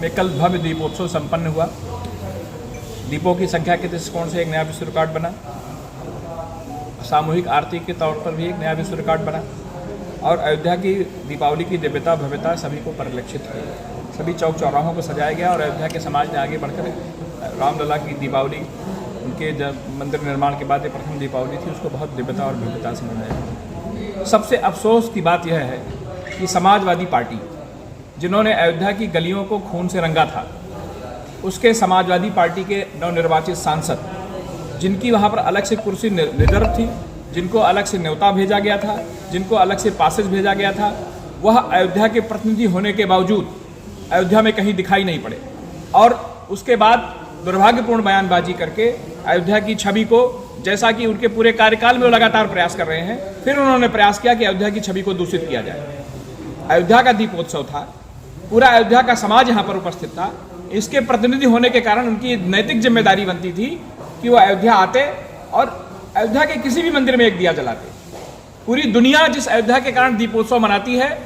में कल भव्य दीपोत्सव संपन्न हुआ। दीपों की संख्या के दृष्टिकोण से एक नया विश्व रिकॉर्ड बना, सामूहिक आरती के तौर पर भी एक नया विश्व रिकॉर्ड बना और अयोध्या की दीपावली की दिव्यता भव्यता सभी को परिलक्षित हुई। सभी चौक चौराहों को सजाया गया और अयोध्या के समाज ने आगे बढ़कर रामलला की दीपावली, उनके जब मंदिर निर्माण के बाद ये प्रथम दीपावली थी, उसको बहुत दिव्यता और भव्यता से मनाया। सबसे अफसोस की बात यह है कि समाजवादी पार्टी, जिन्होंने अयोध्या की गलियों को खून से रंगा था, उसके समाजवादी पार्टी के नवनिर्वाचित सांसद, जिनकी वहाँ पर अलग से कुर्सी रिजर्व थी, जिनको अलग से न्योता भेजा गया था, जिनको अलग से पासेज भेजा गया था, वह अयोध्या के प्रतिनिधि होने के बावजूद अयोध्या में कहीं दिखाई नहीं पड़े और उसके बाद दुर्भाग्यपूर्ण बयानबाजी करके अयोध्या की छवि को, जैसा कि उनके पूरे कार्यकाल में वो लगातार प्रयास कर रहे हैं, फिर उन्होंने प्रयास किया कि अयोध्या की छवि को दूषित किया जाए। अयोध्या का दीपोत्सव था, पूरा अयोध्या का समाज यहाँ पर उपस्थित था, इसके प्रतिनिधि होने के कारण उनकी नैतिक जिम्मेदारी बनती थी कि वो अयोध्या आते और अयोध्या के किसी भी मंदिर में एक दिया जलाते। पूरी दुनिया जिस अयोध्या के कारण दीपोत्सव मनाती है,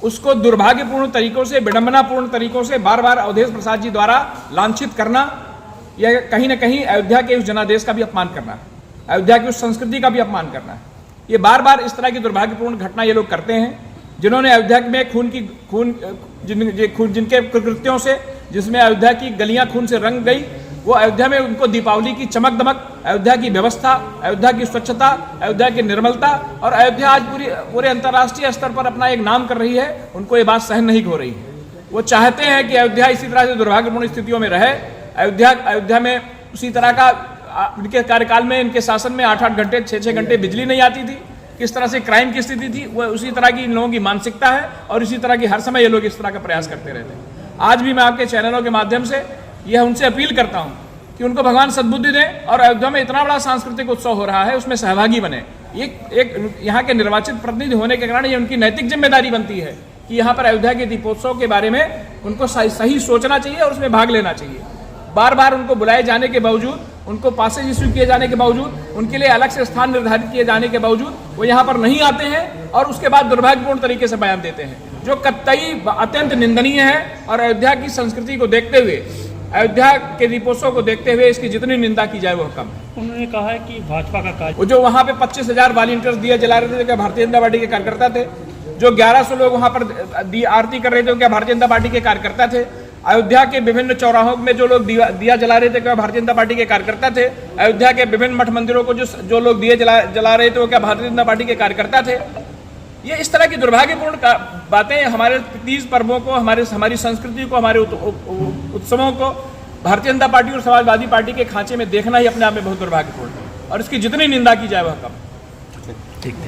उसको दुर्भाग्यपूर्ण तरीकों से, विडंबनापूर्ण तरीकों से बार बार अवधेश प्रसाद जी द्वारा लांछित करना, यह कहीं न कहीं अयोध्या के उस जनादेश का भी अपमान करना है, अयोध्या की उस संस्कृति का भी अपमान करना है। ये बार बार इस तरह की दुर्भाग्यपूर्ण घटना ये लोग करते हैं, जिन्होंने अयोध्या में जिनके कृत्यों से, जिसमें अयोध्या की गलियां खून से रंग गई, वो अयोध्या में उनको दीपावली की चमक दमक, अयोध्या की व्यवस्था, अयोध्या की स्वच्छता, अयोध्या की निर्मलता और अयोध्या आज पूरे अंतर्राष्ट्रीय स्तर पर अपना एक नाम कर रही है, उनको ये बात सहन नहीं हो रही है। वो चाहते हैं कि अयोध्या इसी तरह से दुर्भाग्यपूर्ण स्थितियों में रहे। अयोध्या में उसी तरह का इनके कार्यकाल में, इनके शासन में 8-8 घंटे 6-6 घंटे बिजली नहीं आती थी, किस तरह से क्राइम की स्थिति थी, वो उसी तरह की इन लोगों की मानसिकता है और इसी तरह की हर समय ये लोग इस तरह का प्रयास करते रहते हैं। आज भी मैं आपके चैनलों के माध्यम से यह उनसे अपील करता हूं कि उनको भगवान सद्बुद्धि दें और अयोध्या में इतना बड़ा सांस्कृतिक उत्सव हो रहा है, उसमें सहभागी बने। एक यहाँ के निर्वाचित प्रतिनिधि होने के कारण ये उनकी नैतिक जिम्मेदारी बनती है कि यहाँ पर अयोध्या के दीपोत्सव के बारे में उनको सही सोचना चाहिए और उसमें भाग लेना चाहिए। बार बार उनको बुलाए जाने के बावजूद, उनको पासेज इश्यू किए जाने के बावजूद, उनके लिए अलग से स्थान निर्धारित किए जाने के बावजूद वो यहाँ पर नहीं आते हैं और उसके बाद दुर्भाग्यपूर्ण तरीके से बयान देते हैं, जो कतई अत्यंत निंदनीय है। और अयोध्या की संस्कृति को देखते हुए, अयोध्या के दीपोत्सव को देखते हुए इसकी जितनी निंदा की जाए वह कम है। उन्होंने कहा है कि भाजपा का कार्य, वो जो वहाँ पे 25,000 वॉलंटियर्स दिया जला रहे थे, क्या भारतीय जनता पार्टी के कार्यकर्ता थे? जो 1100 लोग वहाँ पर आरती कर रहे थे, क्या भारतीय जनता पार्टी के कार्यकर्ता थे? अयोध्या के विभिन्न चौराहों में जो लोग दिया जला रहे थे, क्या भारतीय जनता पार्टी के कार्यकर्ता थे? अयोध्या के विभिन्न मठ मंदिरों को जो लोग दिए जला रहे थे, वो क्या भारतीय जनता पार्टी के कार्यकर्ता थे? ये इस तरह की दुर्भाग्यपूर्ण बातें हमारे तीज पर्वों को, हमारी संस्कृति को, हमारे उत्सवों को भारतीय जनता पार्टी और समाजवादी पार्टी के खांचे में देखना ही अपने आप में बहुत दुर्भाग्यपूर्ण है और इसकी जितनी निंदा की जाए वह कम। ठीक है।